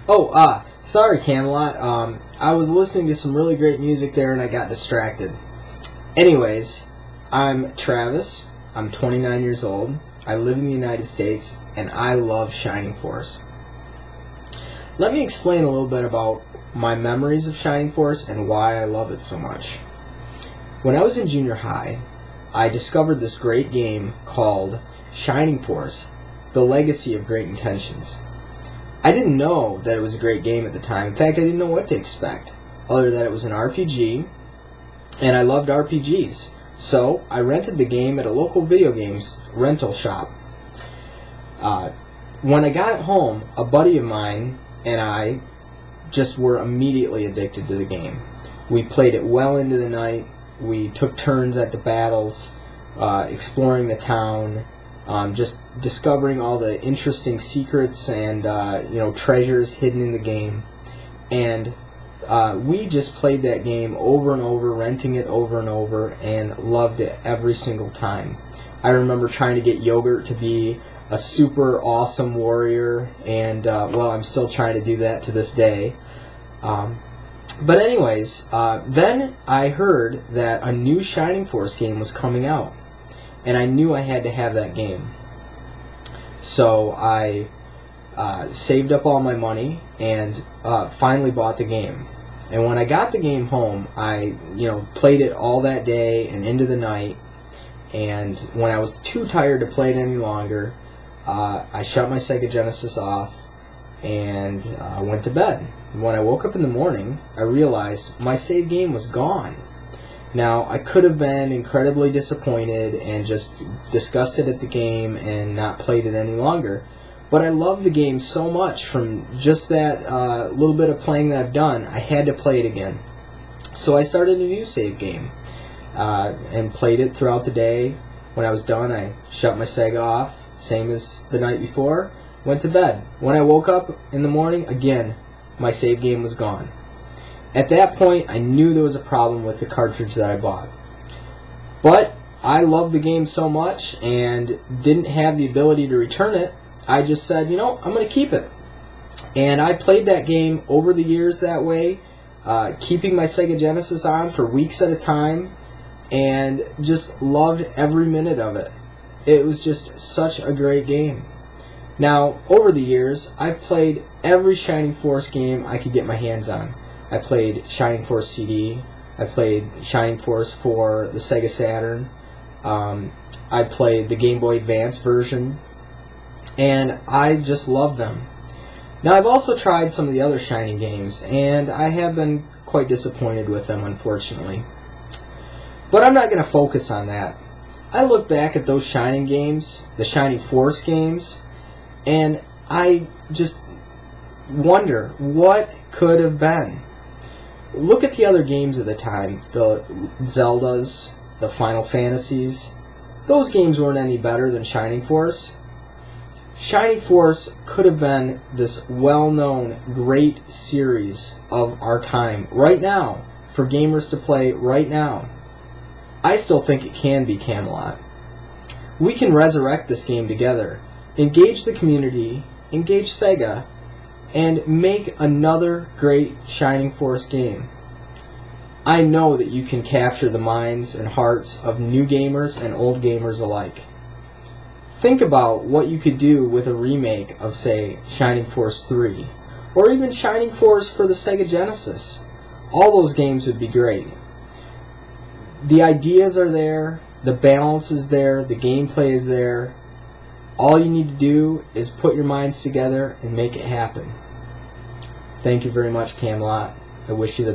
Sorry, Camelot. I was listening to some really great music there and I got distracted. Anyways, I'm Travis. I'm 29 years old. I live in the United States and I love Shining Force. Let me explain a little bit about my memories of Shining Force and why I love it so much. When I was in junior high, I discovered this great game called Shining Force: The Legacy of Great Intentions. I didn't know that it was a great game at the time. In fact, I didn't know what to expect, other than it was an RPG, and I loved RPGs. So I rented the game at a local video games rental shop. When I got home, a buddy of mine and I just were immediately addicted to the game. We played it well into the night. We took turns at the battles, exploring the town, just discovering all the interesting secrets and treasures hidden in the game. And we just played that game over and over, renting it over and over, and loved it every single time. I remember trying to get Yogurt to be a super awesome warrior, and I'm still trying to do that to this day. But anyways, then I heard that a new Shining Force game was coming out, and I knew I had to have that game. So I saved up all my money and finally bought the game. And when I got the game home, I played it all that day and into the night. And when I was too tired to play it any longer, I shut my Sega Genesis off and went to bed. When I woke up in the morning, I realized my save game was gone. Now, I could have been incredibly disappointed and just disgusted at the game and not played it any longer, but I love the game so much from just that little bit of playing that I've done, I had to play it again. So I started a new save game and played it throughout the day. When I was done, I shut my Sega off, same as the night before, went to bed. When I woke up in the morning, again, my save game was gone. At that point, I knew there was a problem with the cartridge that I bought. But I loved the game so much and didn't have the ability to return it, I just said, I'm going to keep it. And I played that game over the years that way, keeping my Sega Genesis on for weeks at a time, and just loved every minute of it. It was just such a great game. Now, over the years, I've played every Shining Force game I could get my hands on. I played Shining Force CD. I played Shining Force for the Sega Saturn. I played the Game Boy Advance version. And I just love them. Now, I've also tried some of the other Shining games, and I have been quite disappointed with them, unfortunately. But I'm not going to focus on that. I look back at those Shining games, the Shining Force games, and I just wonder what could have been. Look at the other games of the time, the Zeldas, the Final Fantasies. Those games weren't any better than Shining Force. Shining Force could have been this well-known, great series of our time, right now, for gamers to play right now. I still think it can be, Camelot. We can resurrect this game together, engage the community, engage Sega, and make another great Shining Force game. I know that you can capture the minds and hearts of new gamers and old gamers alike. Think about what you could do with a remake of, say, Shining Force 3, or even Shining Force for the Sega Genesis. All those games would be great. The ideas are there, the balance is there, the gameplay is there. All you need to do is put your minds together and make it happen. Thank you very much, Camelot. I wish you the